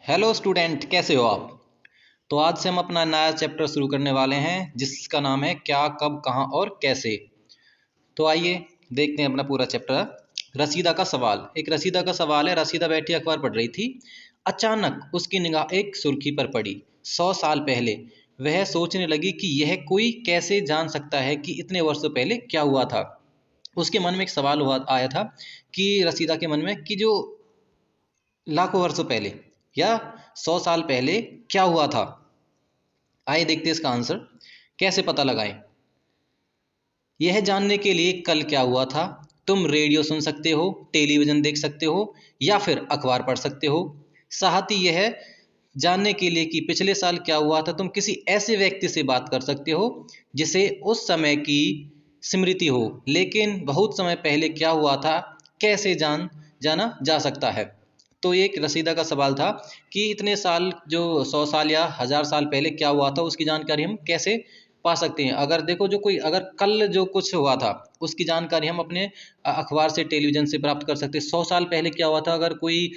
Hello student, कैसे हो आप। तो आज से हम अपना नया चैप्टर शुरू करने वाले हैं जिसका नाम है क्या, कब, कहाँ और कैसे। तो आइए देखते हैं अपना पूरा चैप्टर। रसीदा का सवाल। एक रसीदा का सवाल है। रसीदा बैठी अखबार पढ़ रही थी। अचानक उसकी निगाह एक सुर्खी पर पड़ी। 100 साल पहले। वह सोचने लगी कि यह कोई कैसे जान सकता है कि इतने वर्षों पहले क्या हुआ था। उसके मन में एक सवाल हुआ आया था कि रसीदा के मन में कि जो लाखों वर्षों पहले या 100 साल पहले क्या हुआ था। आइए देखते हैं इसका आंसर कैसे पता लगाएं। यह जानने के लिए कल क्या हुआ था। तुम रेडियो सुन सकते हो, टेलीविजन देख सकते हो या फिर अखबार पढ़ सकते हो। साथ ही यह जानने के लिए कि पिछले साल क्या हुआ था तुम किसी ऐसे व्यक्ति से बात कर सकते हो जिसे उस समय की स्मृति हो, लेकिन बहुत समय पहले क्या हुआ था कैसे जाना जा सकता है। तो ये एक रसीदा का सवाल था कि इतने साल, जो 100 साल या 1000 साल पहले क्या हुआ था उसकी जानकारी हम कैसे पा सकते हैं। अगर देखो, जो कोई अगर कल जो कुछ हुआ था उसकी जानकारी हम अपने अखबार से, टेलीविजन से प्राप्त कर सकते हैं। 100 साल पहले क्या हुआ था, अगर कोई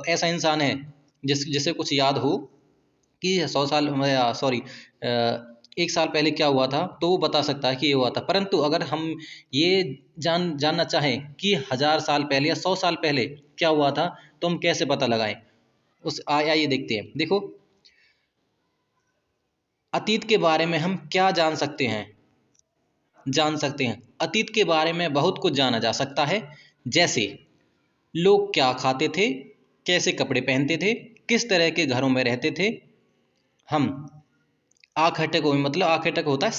ऐसा इंसान है जिसे कुछ याद हो कि 100 साल, सॉरी, 1 साल पहले क्या हुआ था, तो वो बता सकता है कि ये हुआ था। परंतु अगर हम ये जानना चाहें कि 1000 साल पहले या 100 साल पहले क्या हुआ था तो हम कैसे पता लगाएं। आइए देखते हैं। देखो, अतीत के बारे में हम क्या जान सकते हैं। अतीत के बारे में बहुत कुछ जाना जा सकता है। जैसे लोग क्या खाते थे, कैसे कपड़े पहनते थे, किस तरह के घरों में रहते थे। हम आखटकों में, मतलब आखटक होता है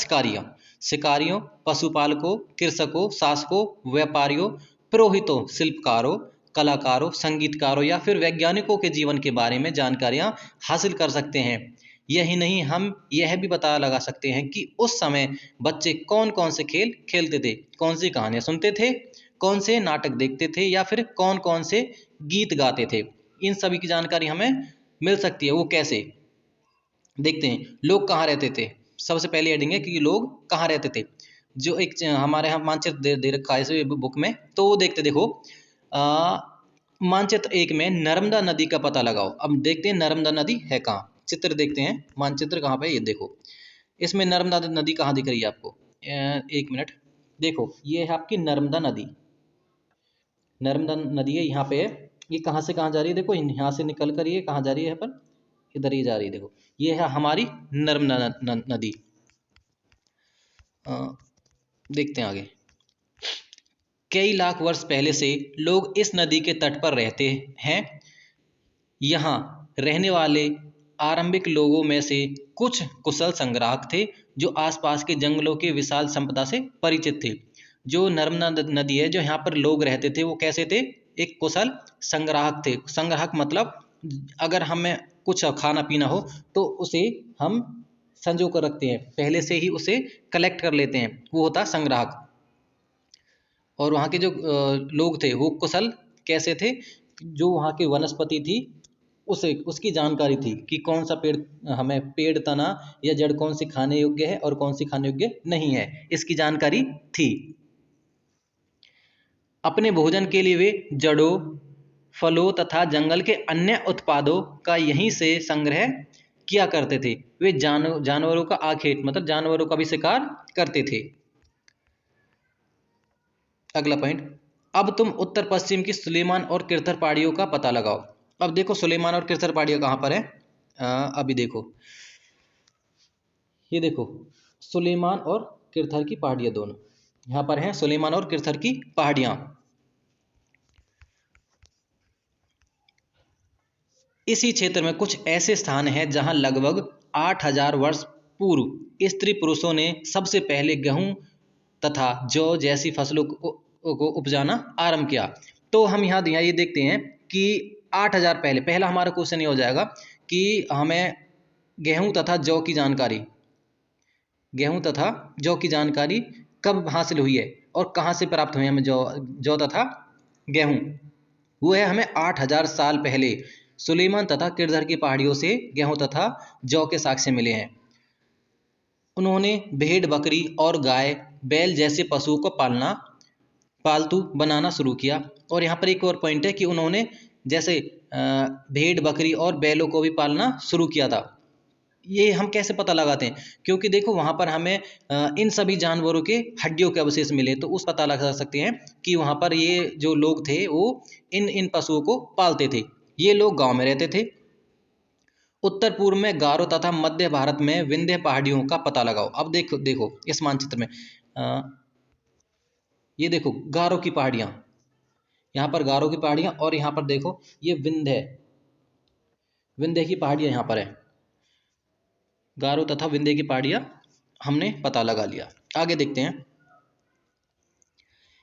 शिकारियों, पशुपालकों, कृषकों, शासकों, व्यापारियों, पुरोहितों, शिल्पकारों, कलाकारों, संगीतकारों या फिर वैज्ञानिकों के जीवन के बारे में जानकारियां हासिल कर सकते हैं। यही नहीं, हम यह भी पता लगा सकते हैं कि उस समय बच्चे कौन कौन से खेल खेलते थे, कौन सी कहानियां सुनते थे, कौन से नाटक देखते थे या फिर कौन कौन से गीत गाते थे। इन सभी की जानकारी हमें मिल सकती है। वो कैसे, देखते हैं। लोग कहाँ रहते थे, सबसे पहले हेडिंग है कि लोग कहाँ रहते थे। जो एक हमारे यहाँ मानचित्र दे रखा है इस बुक में, तो वो देखते, देखो आ, मानचित्र 1 में नर्मदा नदी का पता लगाओ। अब देखते हैं नर्मदा नदी है कहाँ। चित्र देखते हैं, मानचित्र कहाँ पे, ये देखो। इसमें नर्मदा नदी कहाँ दिख रही है आपको। 1 मिनट। देखो, ये है आपकी नर्मदा नदी। नर्मदा नदी है, यहाँ पे है। ये कहाँ से कहाँ जा रही है, देखो यहाँ से निकल कर ये कहाँ जा रही है, यहाँ पर इधर ही जा रही है। देखो, ये है हमारी नर्मदा नदी। अ, देखते हैं आगे। कई लाख वर्ष पहले से लोग इस नदी के तट पर रहते हैं। यहाँ रहने वाले आरंभिक लोगों में से कुछ कुशल संग्राहक थे जो आसपास के जंगलों की विशाल संपदा से परिचित थे। जो नर्मदा नदी है, जो यहाँ पर लोग रहते थे, वो कैसे थे, एक कुशल संग्राहक थे। संग्राहक मतलब अगर हमें कुछ खाना पीना हो तो उसे हम संजो कर रखते हैं, पहले से ही उसे कलेक्ट कर लेते हैं, वो होता है संग्राहक। और वहाँ के जो लोग थे वो कुशल कैसे थे, जो वहाँ की वनस्पति थी उसे उसकी जानकारी थी कि कौन सा पेड़, हमें पेड़, तना या जड़ कौन सी खाने योग्य है और कौन सी खाने योग्य नहीं है, इसकी जानकारी थी। अपने भोजन के लिए वे जड़ों, फलों तथा जंगल के अन्य उत्पादों का यहीं से संग्रह किया करते थे। वे जानवरों का आखेट, मतलब जानवरों का भी शिकार करते थे। अगला पॉइंट। अब तुम उत्तर पश्चिम की सुलेमान और किरथर पहाड़ियों का पता लगाओ। अब देखो, सुलेमान और किरथर पहाड़ियाँ कहाँ पर है। अभी देखो, ये देखो, सुलेमान और किरथर की पहाड़ियाँ दोनों यहाँ पर हैं। सुलेमान और किरथर की पहाड़ियाँ इसी क्षेत्र में कुछ ऐसे स्थान हैं जहां लगभग 8000 वर्ष पूर्व स्त्री पुरुषों ने सबसे पहले गेहूं तथा जौ जैसी फसलों को उपजाना आरंभ किया। तो हम यहाँ ये देखते हैं कि 8000 पहले, पहला हमारा क्वेश्चन ये हो जाएगा कि हमें गेहूं तथा जौ की जानकारी कब हासिल हुई है और कहाँ से प्राप्त हुई हमें जौ तथा गेहूं। वो है हमें 8000 साल पहले सुलेमान तथा किरधर की पहाड़ियों से गेहूं तथा जौ के साक्ष्य मिले हैं। उन्होंने भेड़, बकरी और गाय, बैल जैसे पशुओं को पालतू बनाना शुरू किया। और यहाँ पर एक और पॉइंट है कि उन्होंने जैसे भेड़ बकरी और बैलों को भी पालना शुरू किया था। ये हम कैसे पता लगाते हैं? क्योंकि देखो वहाँ पर हमें इन सभी जानवरों के हड्डियों के अवशेष मिले, तो उस पता लगा सकते हैं कि वहाँ पर ये जो लोग थे वो इन इन पशुओं को पालते थे। ये लोग गांव में रहते थे। उत्तर पूर्व में गारो तथा मध्य भारत में विंध्य पहाड़ियों का पता लगाओ। अब देखो देखो इस मानचित्र में अ, ये देखो गारो की पहाड़ियाँ, यहाँ पर गारो की पहाड़ियाँ, और यहाँ पर देखो ये विंध्य विंध्य की पहाड़ियाँ यहाँ पर है। गारो तथा विंध्य की पहाड़ियाँ हमने पता लगा लिया। आगे देखते हैं।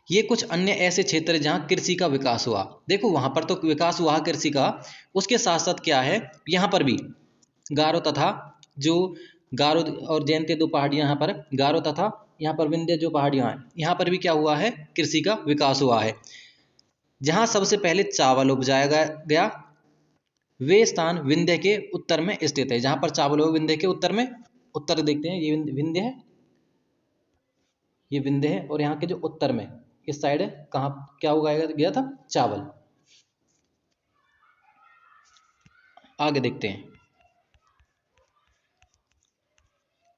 ये कुछ अन्य ऐसे क्षेत्र हैं जहाँ कृषि का विकास हुआ। देखो वहाँ पर तो विकास हुआ कृषि का, उसके साथ साथ क्या है, यहाँ पर भी गारो तथा जो गारो और जयंती दो पहाड़ियाँ यहाँ पर, गारो तथा यहाँ पर विंध्य जो पहाड़ियाँ हैं, यहाँ पर भी क्या हुआ है, कृषि का विकास हुआ है। जहाँ सबसे पहले चावल उपजाया गया वे स्थान विंध्य के उत्तर में स्थित है। जहाँ पर चावल हो विंध्य के उत्तर में, उत्तर देखते हैं, ये विंध्य है, ये विंध्य है, और यहाँ के जो उत्तर में इस साइड है, कहाँ क्या उगाया गया था, चावल। आगे देखते हैं।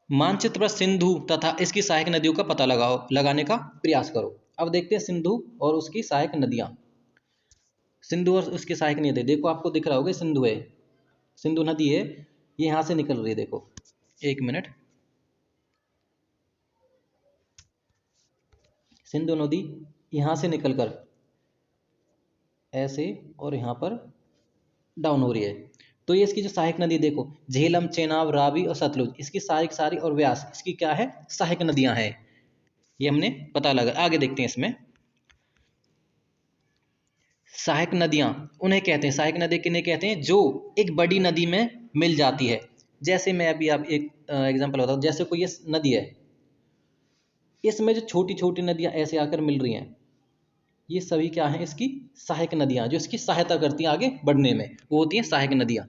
मानचित्र पर सिंधु तथा इसकी सहायक नदियों का पता लगाने का प्रयास करो। अब देखते हैं सिंधु और उसकी सहायक नदियां। सिंधु और उसकी सहायक नदी, देखो आपको दिख रहा होगा सिंधु है, सिंधु नदी है, ये यहाँ से निकल रही है। देखो एक मिनट, सिंधु नदी यहाँ से निकलकर ऐसे और यहाँ पर डाउन हो रही है। तो ये इसकी जो सहायक नदी देखो, झेलम, चेनाब, रावी और सतलुज, इसकी सहायक सारी और व्यास इसकी क्या है, सहायक नदियां हैं। ये हमने पता लगा। आगे देखते हैं इसमें। सहायक नदियां उन्हें कहते हैं, सहायक नदी किन्हें कहते हैं, जो एक बड़ी नदी में मिल जाती है। जैसे मैं अभी आप एक एग्जांपल बताऊं, जैसे कोई ये नदी है, इसमें जो छोटी छोटी नदियां ऐसे आकर मिल रही हैं, ये सभी क्या हैं, इसकी सहायक नदियां, जो इसकी सहायता करती हैं आगे बढ़ने में, वो होती हैं सहायक नदियां।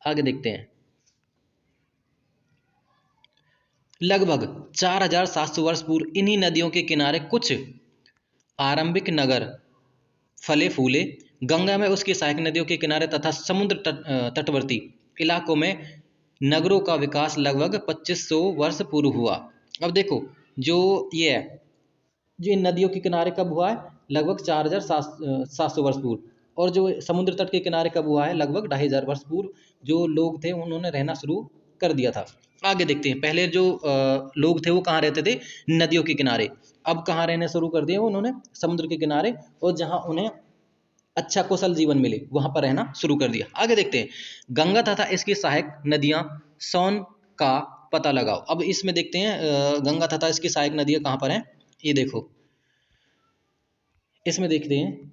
आगे देखते हैं। लगभग 4700 वर्ष पूर्व इन्हीं नदियों के किनारे कुछ आरंभिक नगर फले फूले। गंगा में उसकी सहायक नदियों के किनारे तथा समुद्र तटवर्ती इलाकों में नगरों का विकास लगभग 2500 वर्ष पूर्व हुआ। अब देखो जो ये है, जो इन नदियों के किनारे कब हुआ है, लगभग 4700 वर्ष पूर्व, और जो समुद्र तट के किनारे कब हुआ है, लगभग 2500 वर्ष पूर्व जो लोग थे उन्होंने रहना शुरू कर दिया था। आगे देखते हैं। पहले जो लोग थे वो कहाँ रहते थे, नदियों के किनारे। अब कहाँ रहने शुरू कर दिया उन्होंने, समुद्र के किनारे, और जहाँ उन्हें अच्छा कुशल जीवन मिले वहां पर रहना शुरू कर दिया। आगे देखते हैं। गंगा तथा इसकी सहायक नदियां सोन का पता लगाओ। अब इसमें देखते हैं गंगा तथा इसकी सहायक नदियां कहाँ पर हैं, ये देखो इसमें देखते हैं,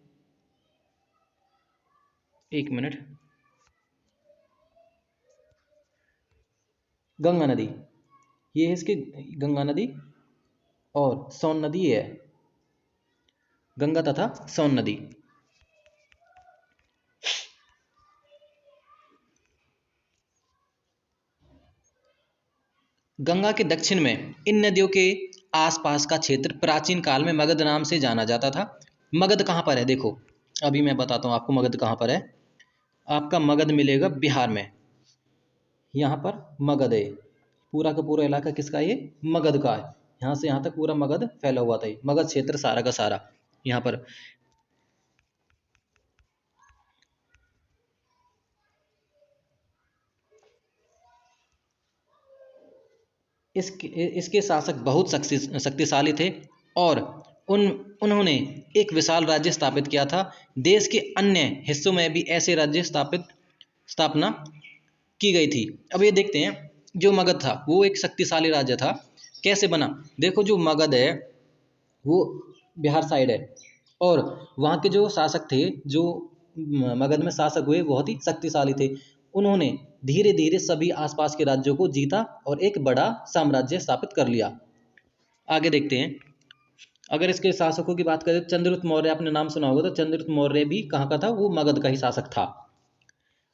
एक मिनट। गंगा नदी ये है, इसकी गंगा नदी, और सोन नदी ये है, गंगा तथा सोन नदी। गंगा के दक्षिण में इन नदियों के आसपास का क्षेत्र प्राचीन काल में मगध नाम से जाना जाता था। मगध कहाँ पर है, देखो अभी मैं बताता हूँ आपको मगध कहाँ पर है। आपका मगध मिलेगा बिहार में, यहाँ पर मगध है। पूरा का पूरा इलाका किसका है, ये मगध का है। यहाँ से यहाँ तक पूरा मगध फैला हुआ था, मगध क्षेत्र सारा का सारा यहाँ पर। इसके इसके शासक बहुत शक्तिशाली थे, और उन्होंने एक विशाल राज्य स्थापित किया था। देश के अन्य हिस्सों में भी ऐसे राज्य स्थापना की गई थी। अब ये देखते हैं, जो मगध था वो एक शक्तिशाली राज्य था। कैसे बना, देखो जो मगध है वो बिहार साइड है, और वहाँ के जो शासक थे, जो मगध में शासक हुए, बहुत ही शक्तिशाली थे। उन्होंने धीरे धीरे सभी आसपास के राज्यों को जीता और एक बड़ा साम्राज्य स्थापित कर लिया। आगे देखते हैं। अगर इसके शासकों की बात करें तो चंद्रगुप्त मौर्य, आपने नाम सुना होगा, तो चंद्रगुप्त मौर्य भी कहाँ का था, वो मगध का ही शासक था।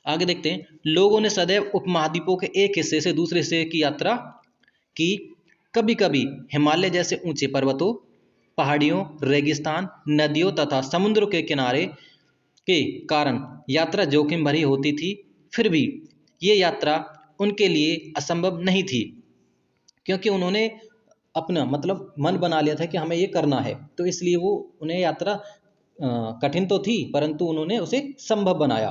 आगे देखते हैं। लोगों ने सदैव उपमहाद्वीपों के एक हिस्से से दूसरे हिस्से की यात्रा की। कभी कभी हिमालय जैसे ऊंचे पर्वतों, पहाड़ियों, रेगिस्तान, नदियों तथा समुद्रों के किनारे के कारण यात्रा जोखिम भरी होती थी, फिर भी ये यात्रा उनके लिए असंभव नहीं थी, क्योंकि उन्होंने अपना मतलब मन बना लिया था कि हमें ये करना है। तो इसलिए वो उन्हें यात्रा कठिन तो थी, परंतु उन्होंने उसे संभव बनाया।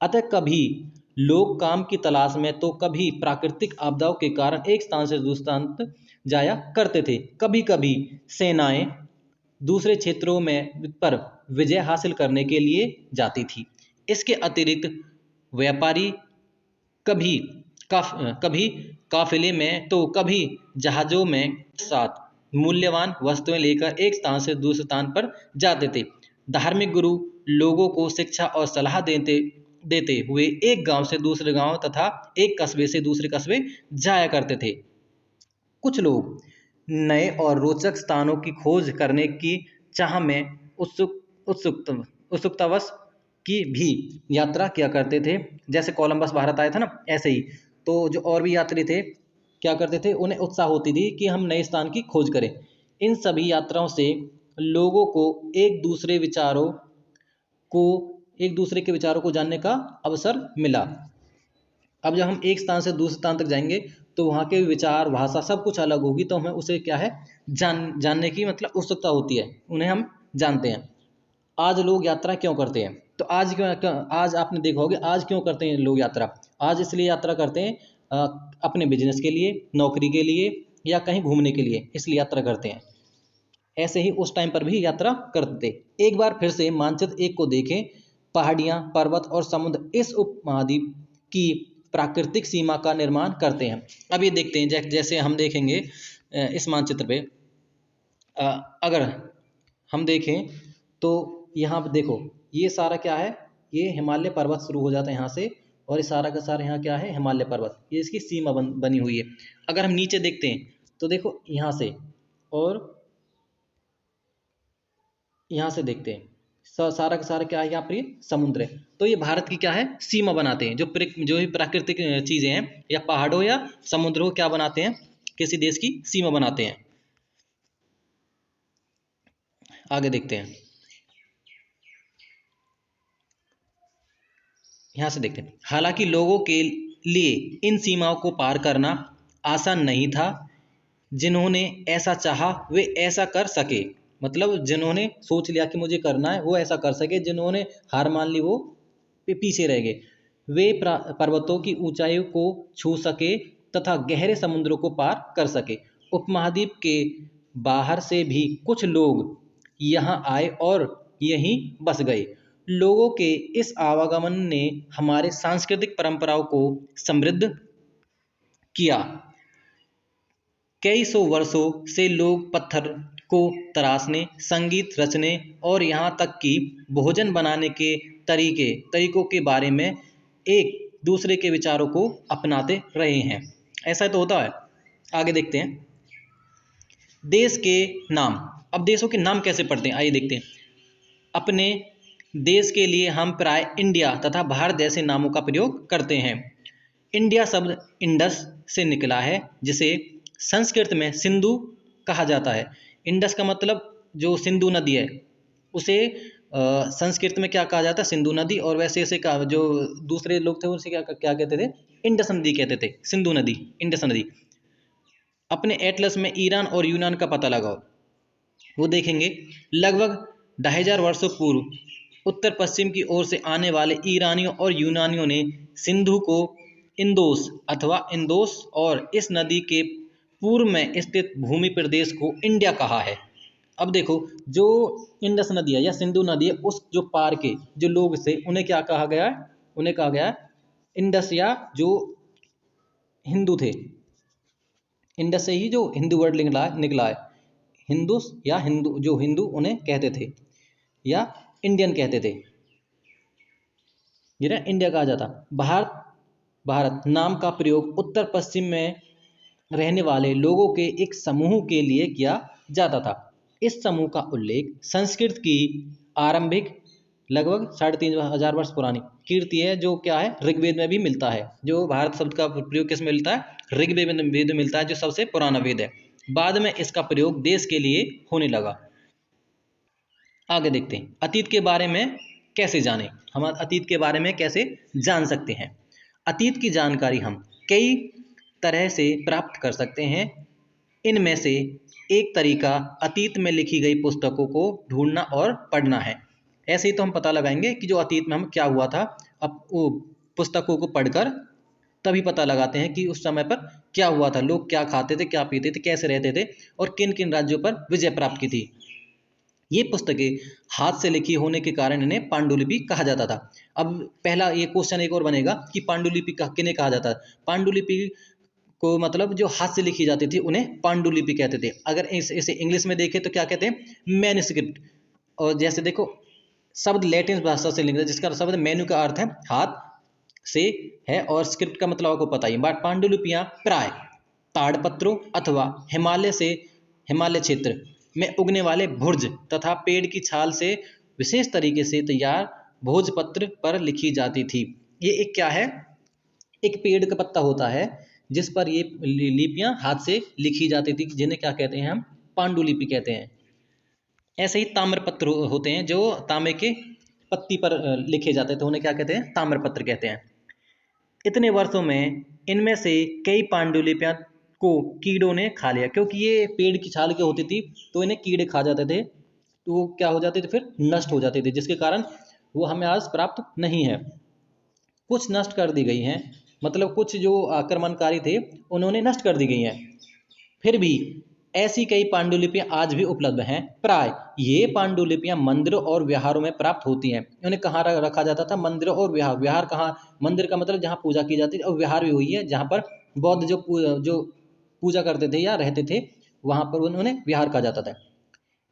अतः कभी लोग काम की तलाश में तो कभी प्राकृतिक आपदाओं के कारण एक स्थान से दूसरे स्थान तक जाया करते थे। कभी कभी सेनाएं दूसरे क्षेत्रों में पर विजय हासिल करने के लिए जाती थी। इसके अतिरिक्त व्यापारी कभी कभी काफिले में तो कभी जहाज़ों में साथ मूल्यवान वस्तुएं लेकर एक स्थान से दूसरे स्थान पर जाते थे। धार्मिक गुरु लोगों को शिक्षा और सलाह देते देते हुए एक गांव से दूसरे गांव तथा एक कस्बे से दूसरे कस्बे जाया करते थे। कुछ लोग नए और रोचक स्थानों की खोज करने की चाह में उत्सुक उत्सुकतावश की भी यात्रा किया करते थे। जैसे कोलंबस भारत आया था ना, ऐसे ही तो जो और भी यात्री थे क्या करते थे, उन्हें उत्साह होती थी कि हम नए स्थान की खोज करें। इन सभी यात्राओं से लोगों को को एक दूसरे के विचारों को जानने का अवसर मिला। अब जब हम एक स्थान से दूसरे स्थान तक जाएंगे तो वहाँ के विचार भाषा सब कुछ अलग होगी, तो हमें उसे क्या है जानने की मतलब उत्सुकता होती है, उन्हें हम जानते हैं। आज लोग यात्रा क्यों करते हैं, तो आज आपने देखा होगा आज क्यों करते हैं लोग यात्रा। आज इसलिए यात्रा करते हैं अपने बिजनेस के लिए, नौकरी के लिए या कहीं घूमने के लिए, इसलिए यात्रा करते हैं। ऐसे ही उस टाइम पर भी यात्रा करते थे। एक बार फिर से मानचित्र एक को देखें। पहाड़ियाँ, पर्वत और समुद्र इस उपमहाद्वीप की प्राकृतिक सीमा का निर्माण करते हैं। अब ये देखते हैं जैसे हम देखेंगे इस मानचित्र पे अगर हम देखें तो यहाँ पे देखो ये सारा क्या है, ये हिमालय पर्वत शुरू हो जाता है यहाँ से, और ये सारा का सारा यहाँ क्या है, हिमालय पर्वत, ये इसकी सीमा बनी हुई है। अगर हम नीचे देखते हैं तो देखो यहाँ से और यहाँ से देखते हैं सारा का सारा क्या है, यहाँ पर ये समुद्र है। तो ये भारत की क्या है, सीमा बनाते हैं। जो भी प्राकृतिक चीज़ें हैं या पहाड़ हो या समुद्र हो, क्या बनाते हैं, किसी देश की सीमा बनाते हैं। आगे देखते हैं, यहाँ से देखते हैं। हालांकि लोगों के लिए इन सीमाओं को पार करना आसान नहीं था। जिन्होंने ऐसा चाहा वे ऐसा कर सके, मतलब जिन्होंने सोच लिया कि मुझे करना है वो ऐसा कर सके, जिन्होंने हार मान ली वो पीछे रह गए। वे पर्वतों की ऊंचाइयों को छू सके तथा गहरे समुद्रों को पार कर सके। उपमहाद्वीप के बाहर से भी कुछ लोग यहाँ आए और यहीं बस गए। लोगों के इस आवागमन ने हमारे सांस्कृतिक परंपराओं को समृद्ध किया। कई सौ वर्षों से लोग पत्थर को तराशने, संगीत रचने और यहाँ तक कि भोजन बनाने के तरीकों के बारे में एक दूसरे के विचारों को अपनाते रहे हैं। ऐसा तो होता है। आगे देखते हैं देश के नाम। अब देशों के नाम कैसे पढ़ते हैं, आइए देखते हैं। अपने देश के लिए हम प्राय इंडिया तथा भारत जैसे नामों का प्रयोग करते हैं। इंडिया शब्द इंडस से निकला है, जिसे संस्कृत में सिंधु कहा जाता है। इंडस का मतलब जो सिंधु नदी है उसे संस्कृत में क्या कहा जाता है, सिंधु नदी। और वैसे ऐसे का जो दूसरे लोग थे उसे क्या क्या कहते थे, इंडस नदी कहते थे, सिंधु नदी, इंडस नदी। अपने एटलस में ईरान और यूनान का पता लगाओ, वो देखेंगे लगभग 2500 वर्षों पूर्व उत्तर पश्चिम की ओर से आने वाले ईरानियों और यूनानियों ने सिंधु को इंदोस अथवा इंदोस और इस नदी के पूर्व में स्थित भूमि प्रदेश को इंडिया कहा है। अब देखो जो इंडस नदी है या सिंधु नदी है, उस जो पार के जो लोग थे उन्हें क्या कहा गया है, उन्हें कहा गया है इंडस, या जो हिंदू थे, इंडस से ही जो हिंदू वर्ड निकला है, हिंदूस या हिंदू, जो हिंदू उन्हें कहते थे या इंडियन कहते थे, ये ना इंडिया कहा जाता। भारत नाम का प्रयोग उत्तर पश्चिम में रहने वाले लोगों के एक समूह के लिए किया जाता था। इस समूह का उल्लेख संस्कृत की आरंभिक लगभग 3500 वर्ष पुरानी कीर्ति है, जो क्या है ऋग्वेद में भी मिलता है। जो भारत शब्द का प्रयोग किस में मिलता है, ऋग्वेद में मिलता है, जो सबसे पुराना वेद है। बाद में इसका प्रयोग देश के लिए होने लगा। आगे देखते हैं अतीत के बारे में कैसे जानें, हम अतीत के बारे में कैसे जान सकते हैं। अतीत की जानकारी हम कई तरह से प्राप्त कर सकते हैं। इनमें से एक तरीका अतीत में लिखी गई पुस्तकों को ढूंढना और पढ़ना है। ऐसे ही तो हम पता लगाएंगे कि जो अतीत में हम क्या हुआ था, अब वो पुस्तकों को पढ़कर तभी पता लगाते हैं कि उस समय पर क्या हुआ था, लोग क्या खाते थे, क्या पीते थे, कैसे रहते थे और किन किन राज्यों पर विजय प्राप्त की थी। ये पुस्तकें हाथ से लिखी होने के कारण इन्हें पांडुलिपि कहा जाता था। अब पहला ये क्वेश्चन एक और बनेगा कि पांडुलिपि किन्हें कहा जाता है। पांडुलिपि को मतलब जो हाथ से लिखी जाती थी उन्हें पांडुलिपि कहते थे। अगर इसे इंग्लिश में देखें तो क्या कहते हैं, मैन्युस्क्रिप्ट। और जैसे देखो शब्द लैटिन भाषा से लिखा जिसका शब्द मेन्यू का अर्थ है हाथ से है और स्क्रिप्ट का मतलब आपको पता ही। बट पांडुलिपियां प्राय ताड़पत्रों अथवा हिमालय क्षेत्र में उगने वाले भुर्ज तथा पेड़ की छाल से विशेष तरीके से तैयार भोजपत्र पर लिखी जाती थी। ये एक क्या है, एक पेड़ का पत्ता होता है जिस पर ये लिपियां हाथ से लिखी जाती थी, जिन्हें क्या कहते हैं, हम पांडुलिपि कहते हैं। ऐसे ही ताम्रपत्र होते हैं जो तांबे के पत्ती पर लिखे जाते थे, उन्हें क्या कहते हैं, ताम्रपत्र कहते हैं। इतने वर्षों में इनमें से कई पांडुलिपियां को कीड़ों ने खा लिया, क्योंकि ये पेड़ की छाल की होती थी तो इन्हें कीड़े खा जाते थे, तो वो क्या हो जाते थे, फिर नष्ट हो जाते थे, जिसके कारण वो हमें आज प्राप्त नहीं है। कुछ नष्ट कर दी गई हैं, मतलब कुछ जो आक्रमणकारी थे उन्होंने नष्ट कर दी गई हैं। फिर भी ऐसी कई पांडुलिपियां आज भी उपलब्ध हैं। प्राय ये पांडुलिपियां मंदिरों और विहारों में प्राप्त होती हैं। उन्हें कहाँ रखा जाता था, मंदिरों और विहार। विहार कहाँ, मंदिर का मतलब जहाँ पूजा की जाती है, और विहार भी हुई है जहाँ पर बौद्ध जो पूजा करते थे या रहते थे वहाँ पर उन्हें विहार कहा जाता था।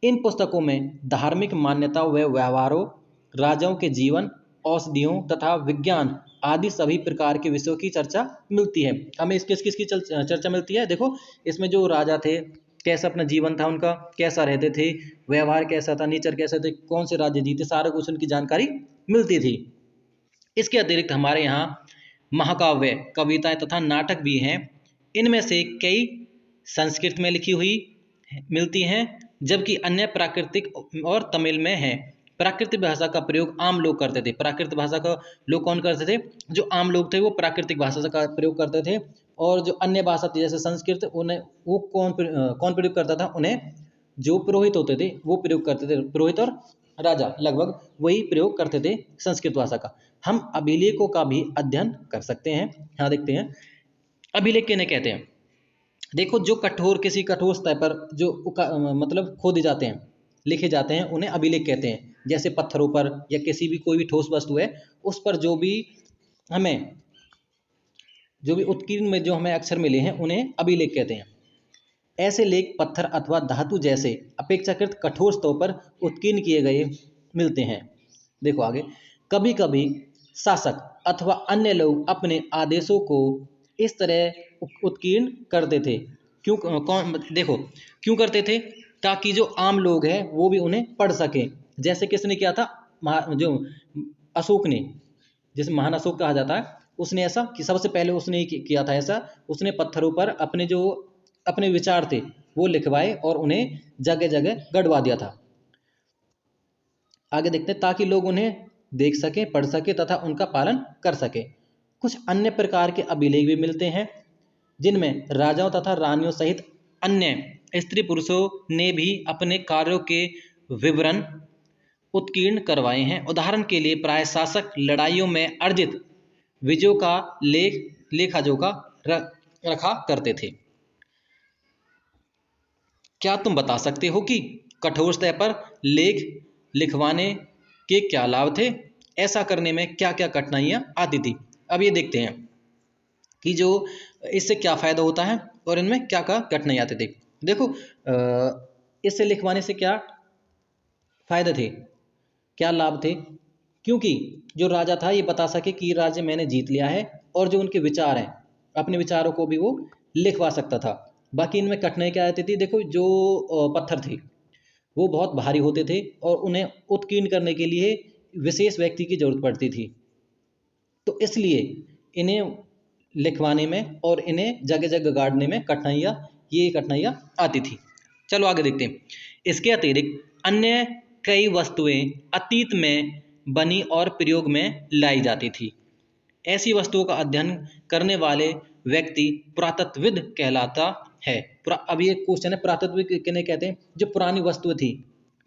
इन पुस्तकों में धार्मिक मान्यताओं व व्यवहारों, राजाओं के जीवन, औषधियों तथा विज्ञान आदि सभी प्रकार के विषयों की चर्चा मिलती है। हमें किस किस की चर्चा मिलती है, देखो इसमें जो राजा थे कैसा अपना जीवन था उनका, कैसा रहते थे, व्यवहार कैसा था, नेचर कैसा थे, कौन से राज्य जीते, सारा कुछ उनकी जानकारी मिलती थी। इसके अतिरिक्त हमारे यहाँ महाकाव्य, कविताएं तथा नाटक भी हैं। इनमें से कई संस्कृत में लिखी हुई मिलती हैं, जबकि अन्य प्राकृतिक और तमिल में है। प्राकृतिक भाषा का प्रयोग आम लोग करते थे। प्राकृतिक भाषा का लोग कौन करते थे, जो आम लोग थे वो प्राकृतिक भाषा का प्रयोग करते थे। और जो अन्य भाषा थी जैसे संस्कृत, उन्हें वो कौन प्रयोग करता था, उन्हें जो पुरोहित होते थे वो प्रयोग करते थे। पुरोहित और राजा लगभग वही प्रयोग करते थे संस्कृत भाषा का। हम अभिलेखों का भी अध्ययन कर सकते हैं। यहाँ देखते हैं अभिलेख किन्हें कहते हैं। देखो जो किसी कठोर स्तर पर जो मतलब खोदे जाते हैं, लिखे जाते हैं, उन्हें अभिलेख कहते हैं। जैसे पत्थरों पर या किसी भी कोई भी ठोस वस्तु है उस पर जो भी उत्कीर्ण में जो हमें अक्षर मिले हैं उन्हें अभिलेख कहते हैं। ऐसे लेख पत्थर अथवा धातु जैसे अपेक्षाकृत कठोर स्तरों पर उत्कीर्ण किए गए मिलते हैं। देखो आगे, कभी कभी शासक अथवा अन्य लोग अपने आदेशों को इस तरह उत्कीर्ण करते थे। क्यों, कौन, देखो क्यों करते थे, ताकि जो आम लोग हैं वो भी उन्हें पढ़ सकें। जैसे किसने किया था, जो अशोक ने, जिसे महान अशोक कहा जाता है, उसने ऐसा कि सबसे पहले उसने ही किया था ऐसा। उसने पत्थरों पर अपने विचार थे वो लिखवाए और उन्हें जगह जगह गड़वा दिया था। आगे देखते हैं, ताकि लोग उन्हें देख सकें, पढ़ सकें तथा उनका पालन कर सकें। कुछ अन्य प्रकार के अभिलेख भी मिलते हैं जिनमें राजाओं तथा रानियों सहित अन्य स्त्री पुरुषों ने भी अपने कार्यों के विवरण उत्कीर्ण करवाए हैं। उदाहरण के लिए प्राय शासक लड़ाइयों में अर्जित विजयों का लेखा जोखा रखा करते थे। क्या तुम बता सकते हो कि कठोर स्तर पर लेख लिखवाने के क्या लाभ थे, ऐसा करने में क्या क्या कठिनाइयाँ आती थी। अब ये देखते हैं कि जो इससे क्या फ़ायदा होता है और इनमें क्या क्या कठिनाई आती थी। देखो इससे लिखवाने से क्या फ़ायदे थे, क्या लाभ थे, क्योंकि जो राजा था ये बता सके कि ये राज्य मैंने जीत लिया है, और जो उनके विचार हैं अपने विचारों को भी वो लिखवा सकता था। बाकी इनमें कठिनाई क्या आती थी, देखो जो पत्थर थे वो बहुत भारी होते थे और उन्हें उत्कीर्ण करने के लिए विशेष व्यक्ति की जरूरत पड़ती थी। तो इसलिए इन्हें लिखवाने में और इन्हें जगह जगह गाड़ने में कठिनाइयाँ आती थी। चलो आगे देखते हैं। इसके अतिरिक्त अन्य कई वस्तुएं अतीत में बनी और प्रयोग में लाई जाती थी। ऐसी वस्तुओं का अध्ययन करने वाले व्यक्ति पुरातत्वविद कहलाता है। अब ये क्वेश्चन है, पुरातत्वविद किन्हें कहते हैं? जो पुरानी वस्तुएं थी,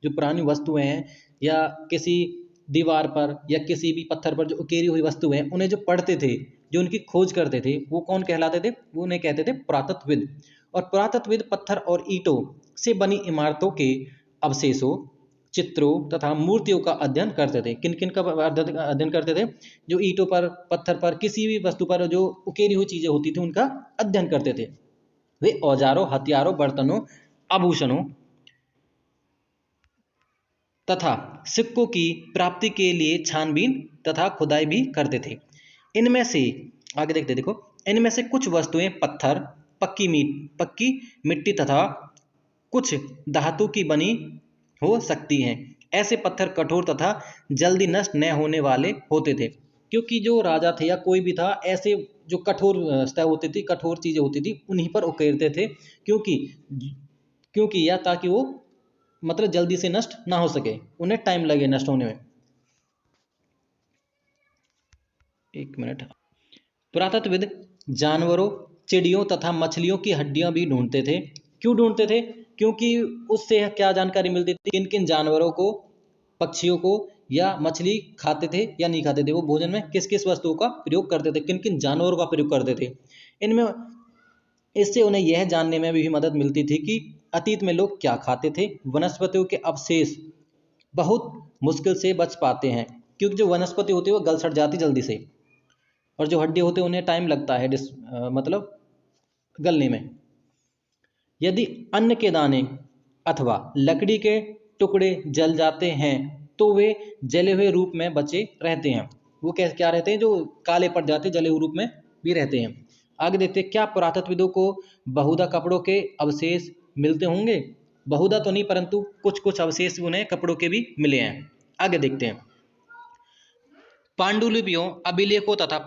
जो पुरानी वस्तुएं हैं या किसी दीवार पर या किसी भी पत्थर पर जो उकेरी हुई वस्तुएं हैं, उन्हें जो पढ़ते थे, जो उनकी खोज करते थे, वो कौन कहलाते थे? वो उन्हें कहते थे पुरातत्वविद। और पुरातत्वविद पत्थर और ईंटों से बनी इमारतों के अवशेषों, चित्रों तथा मूर्तियों का अध्ययन करते थे। किन किन का अध्ययन करते थे? जो ईंटों पर, पत्थर पर, किसी भी वस्तु पर जो उकेरी हुई चीजें होती थी, उनका अध्ययन करते थे। वे औजारों, हथियारों, बर्तनों, आभूषणों तथा सिक्कों की प्राप्ति के लिए छानबीन तथा खुदाई भी करते थे। इनमें से आगे देखते, देखो, इनमें से कुछ वस्तुएं पत्थर, पक्की मिट्टी तथा कुछ धातु की बनी हो सकती हैं। ऐसे पत्थर कठोर तथा जल्दी नष्ट न होने वाले होते थे, क्योंकि जो राजा थे या कोई भी था, ऐसे जो कठोर सतह होती थी, कठोर चीजें होती थी, उन्हीं पर उकेरते थे, क्योंकि क्योंकि या ताकि वो मतलब जल्दी से नष्ट ना हो सके, उन्हें टाइम लगे नष्ट होने में। एक मिनट। पुरातत्वविद जानवरों, चिड़ियों तथा मछलियों की हड्डियां भी ढूंढते थे। क्यों ढूंढते थे? क्योंकि उससे क्या जानकारी मिलती थी, किन किन जानवरों को, पक्षियों को या मछली खाते थे या नहीं खाते थे, वो भोजन में किस किस वस्तुओं का प्रयोग करते थे, किन किन जानवरों का प्रयोग करते थे। इनमें इससे उन्हें यह जानने में भी मदद मिलती थी कि अतीत में लोग क्या खाते थे। वनस्पतियों के अवशेष बहुत मुश्किल से बच पाते हैं, क्योंकि जो वनस्पति होती है वो गल सड़ जाती जल्दी से, और जो हड्डी होते हैं उन्हें टाइम लगता है मतलब गलने में। यदि अन्न के दाने अथवा लकड़ी के टुकड़े जल जाते हैं तो वे जले हुए रूप में बचे रहते हैं। वो क्या रहते हैं? जो काले पड़ जाते, जले हुए रूप में भी रहते हैं। आगे देखते हैं, क्या पुरातत्वविदों को बहुधा कपड़ों के अवशेष मिलते होंगे? बहुधा तो नहीं, परंतु कुछ कुछ अवशेष उन्हें कपड़ों के भी मिले हैं। आगे देखते हैं, पांडुलिपियों, अभिलेखों तथा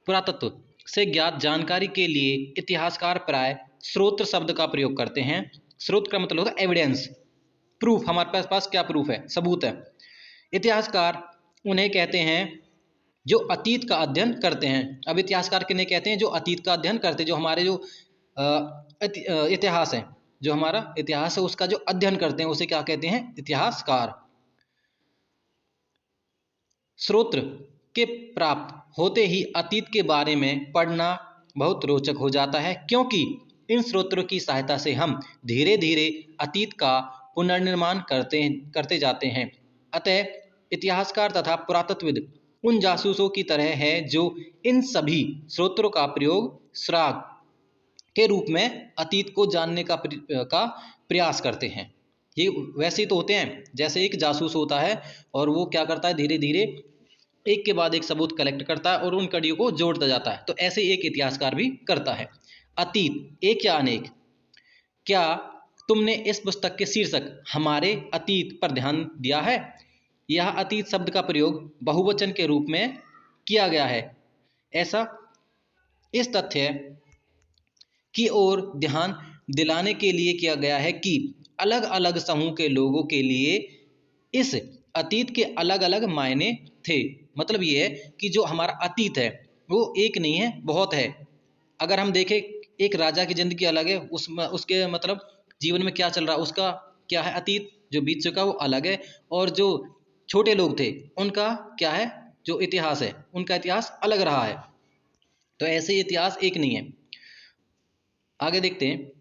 पुरातत्व से ज्ञात जानकारी के लिए इतिहासकार प्राय स्रोत शब्द का प्रयोग करते हैं। स्रोत का मतलब होता है एविडेंस, प्रूफ। हमारे पास क्या प्रूफ है? सबूत है। इतिहासकार उन्हें कहते हैं जो अतीत का अध्ययन करते हैं। अब इतिहासकार किन्हें कहते हैं? जो अतीत का अध्ययन करते हैं, जो हमारे जो इतिहास है, जो हमारा इतिहास है उसका जो अध्ययन करते हैं, उसे क्या कहते हैं? इतिहासकार। स्रोत के प्राप्त होते ही अतीत के बारे में पढ़ना बहुत रोचक हो जाता है, क्योंकि इन स्रोतों की सहायता से हम धीरे धीरे अतीत का पुनर्निर्माण करते जाते हैं। अतः इतिहासकार तथा पुरातत्वविद उन जासूसों की तरह है जो इन सभी स्रोतों का प्रयोग स्राग के रूप में अतीत को जानने का प्रयास करते हैं। ये वैसे ही तो होते हैं जैसे एक जासूस होता है और वो क्या करता है, धीरे धीरे एक के बाद एक सबूत कलेक्ट करता है और उन कड़ियों को जोड़ता जाता है। तो ऐसे एक इतिहासकार भी करता है। अतीत एक या अनेक। क्या तुमने इस पुस्तक के शीर्षक हमारे अतीत पर ध्यान दिया है? यह अतीत शब्द का प्रयोग बहुवचन के रूप में किया गया है। ऐसा इस तथ्य की ओर ध्यान दिलाने के लिए किया गया है कि अलग अलग समूह के लोगों के लिए इस अतीत के अलग अलग मायने थे। मतलब ये है कि जो हमारा अतीत है वो एक नहीं है, बहुत है। अगर हम देखें, एक राजा की जिंदगी अलग है, उसके मतलब जीवन में क्या चल रहा है, उसका क्या है, अतीत जो बीत चुका वो अलग है। और जो छोटे लोग थे उनका क्या है, जो इतिहास है, उनका इतिहास अलग रहा है। तो ऐसे इतिहास एक नहीं है। आगे देखते हैं,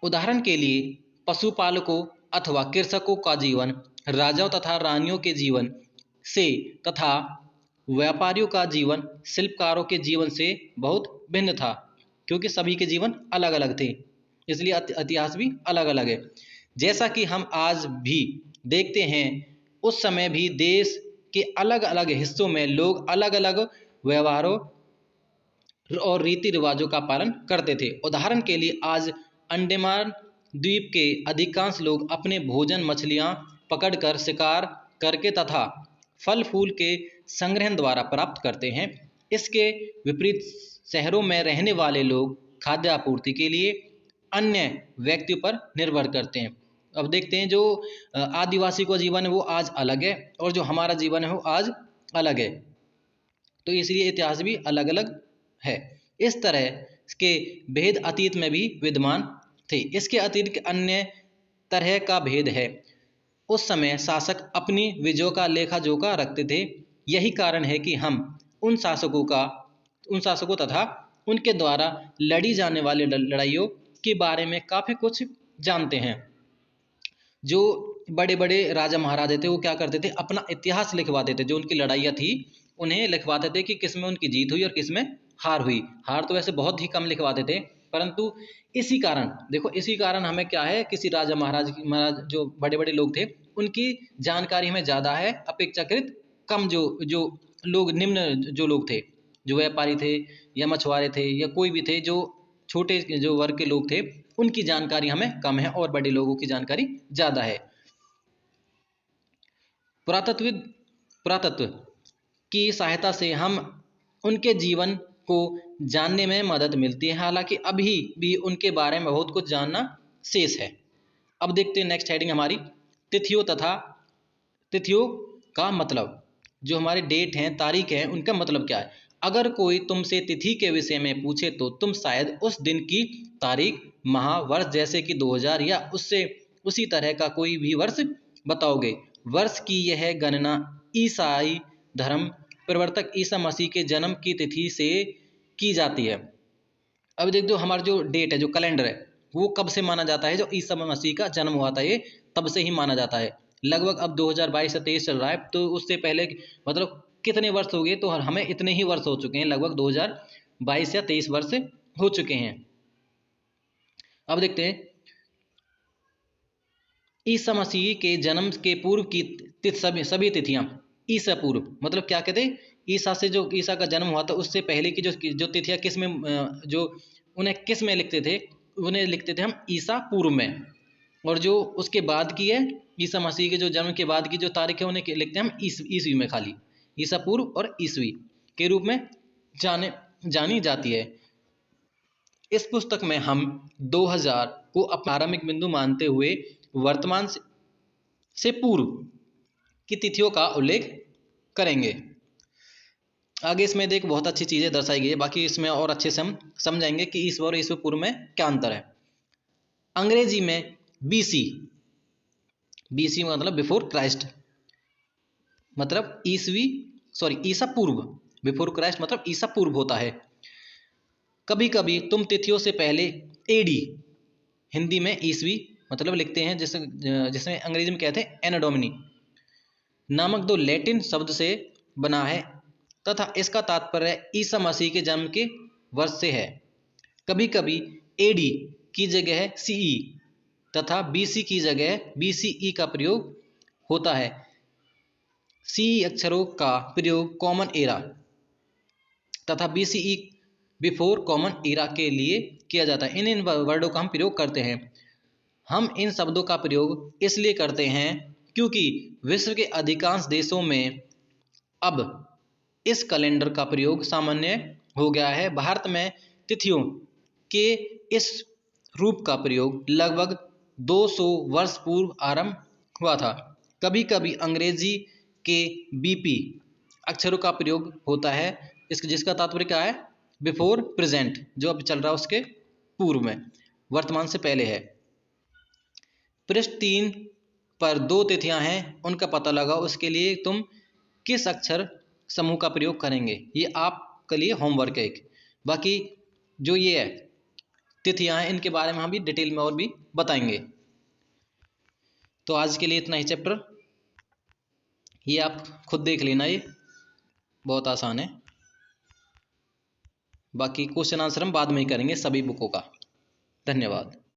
उदाहरण के लिए पशुपालकों अथवा कृषकों का जीवन राजाओं तथा रानियों के जीवन से तथा व्यापारियों का जीवन शिल्पकारों के जीवन से बहुत भिन्न था, क्योंकि सभी के जीवन अलग अलग थे, इसलिए इतिहास भी अलग अलग है। जैसा कि हम आज भी देखते हैं, उस समय भी देश के अलग अलग हिस्सों में लोग अलग अलग व्यवहारों और रीति रिवाजों का पालन करते थे। उदाहरण के लिए आज अंडमान द्वीप के अधिकांश लोग अपने भोजन मछलियां पकड़कर, शिकार करके तथा फल फूल के संग्रहण द्वारा प्राप्त करते हैं। इसके विपरीत शहरों में रहने वाले लोग खाद्य आपूर्ति के लिए अन्य व्यक्तियों पर निर्भर करते हैं। अब देखते हैं जो आदिवासी का जीवन है वो आज अलग है और जो हमारा जीवन है वो आज अलग है, तो इसलिए इतिहास भी अलग अलग है। इस तरह के भेद अतीत में भी विद्यमान थे। इसके अतिरिक्त अन्य तरह का भेद है। उस समय शासक अपनी विजयों का लेखा जोखा रखते थे। यही कारण है कि हम उन शासकों तथा उनके द्वारा लड़ी जाने वाली लड़ाइयों के बारे में काफ़ी कुछ जानते हैं। जो बड़े बड़े राजा महाराजा थे वो क्या करते थे, अपना इतिहास लिखवाते थे। जो उनकी लड़ाइयाँ थी उन्हें लिखवाते थे कि किसमें उनकी जीत हुई और किसमें हार हुई। हार तो वैसे बहुत ही कम लिखवाते थे, परंतु इसी कारण देखो, इसी कारण हमें क्या है, किसी राजा महाराज जो बड़े बड़े लोग थे उनकी जानकारी हमें ज़्यादा है अपेक्षाकृत कम जो लोग निम्न जो लोग थे, जो व्यापारी थे या मछुआरे थे या कोई भी थे, जो छोटे जो वर्ग के लोग थे उनकी जानकारी हमें कम है और बड़े लोगों की जानकारी ज़्यादा है। पुरातत्व की सहायता से हम उनके जीवन को जानने में मदद मिलती है, हालांकि अभी भी उनके बारे में बहुत कुछ जानना शेष है। अब देखते हैं नेक्स्ट हेडिंग हमारी, तिथियों का मतलब। जो हमारे डेट हैं, तारीख है, उनका मतलब क्या है। अगर कोई तुमसे तिथि के विषय में पूछे तो तुम शायद उस दिन की तारीख, माह, वर्ष जैसे कि 2000 या उससे उसी तरह का कोई भी वर्ष बताओगे। वर्ष की यह गणना ईसाई धर्म प्रवर्तक ईसा मसीह के जन्म की तिथि से की जाती है। अब देख दो, हमारा जो डेट है, जो कैलेंडर है, वो कब से माना जाता है, जो ईसा मसीह का जन्म हुआ था, ये तब से ही माना जाता है। लगभग अब 2022 से 23 चल रहा है, तो उससे पहले मतलब कितने वर्ष हो गए, तो हमें इतने ही वर्ष हो चुके हैं, लगभग 2022 या 23 वर्ष हो चुके हैं। अब देखते हैं ईसा मसीह के जन्म के पूर्व की सभी तिथियां। ईसा पूर्व मतलब क्या कहते हैं, ईसा से जो ईसा का जन्म हुआ था उससे पहले की जो तिथियां किस में, जो उन्हें किस में लिखते थे, उन्हें लिखते थे हम ईसा पूर्व में। और जो उसके बाद की है, ईसा मसीह के जो जन्म के बाद की जो तारीख है, उन्हें लिखते हैं हम ईसवी में, खाली ईसा पूर्व और ईसवी के रूप में जानी जाती है। इस पुस्तक में हम 2000 को प्रारंभिक बिंदु मानते हुए वर्तमान से पूर्व की तिथियों का उल्लेख करेंगे। आगे इसमें देख बहुत अच्छी चीज़ें दर्शाई गई है, बाकी इसमें और अच्छे से हम समझाएंगे कि ईसवी और ईसवी पूर्व में क्या अंतर है। अंग्रेजी में बीसी मतलब बिफोर क्राइस्ट, मतलब ईसा पूर्व, बिफोर क्राइस्ट मतलब ईसा पूर्व होता है। कभी कभी तुम तिथियों से पहले एडी, हिंदी में ईसवी मतलब लिखते हैं, जिसमें अंग्रेजी में कहते हैं एना डोमिनी नामक दो लैटिन शब्द से बना है तथा इसका तात्पर्य ईसा मसीह के जन्म के वर्ष से है। कभी कभी एडी की जगह सीई तथा बीसी की जगह बीसीई का प्रयोग होता है। सीई अक्षरों का प्रयोग कॉमन एरा तथा बीसीई बिफोर कॉमन एरा के लिए किया जाता है। इन वर्डों का हम प्रयोग करते हैं। हम इन शब्दों का प्रयोग इसलिए करते हैं क्योंकि विश्व के अधिकांश देशों में अब इस कैलेंडर का प्रयोग सामान्य हो गया है। भारत में तिथियों के इस रूप का प्रयोग लगभग 200 वर्ष पूर्व आरंभ हुआ था। कभी कभी अंग्रेजी के बीपी अक्षरों का प्रयोग होता है, जिसका तात्पर्य क्या है, बिफोर प्रेजेंट, जो अब चल रहा है उसके पूर्व में, वर्तमान से पहले है। पृष्ठ 3 पर 2 तिथियां हैं, उनका पता लगाओ। उसके लिए तुम किस अक्षर समूह का प्रयोग करेंगे, ये आपके लिए होमवर्क है एक। बाकी जो ये है तिथियां हैं, इनके बारे में हम भी डिटेल में और भी बताएंगे। तो आज के लिए इतना ही चैप्टर, ये आप खुद देख लेना, ये बहुत आसान है। बाकी क्वेश्चन आंसर हम बाद में ही करेंगे सभी बुकों का। धन्यवाद।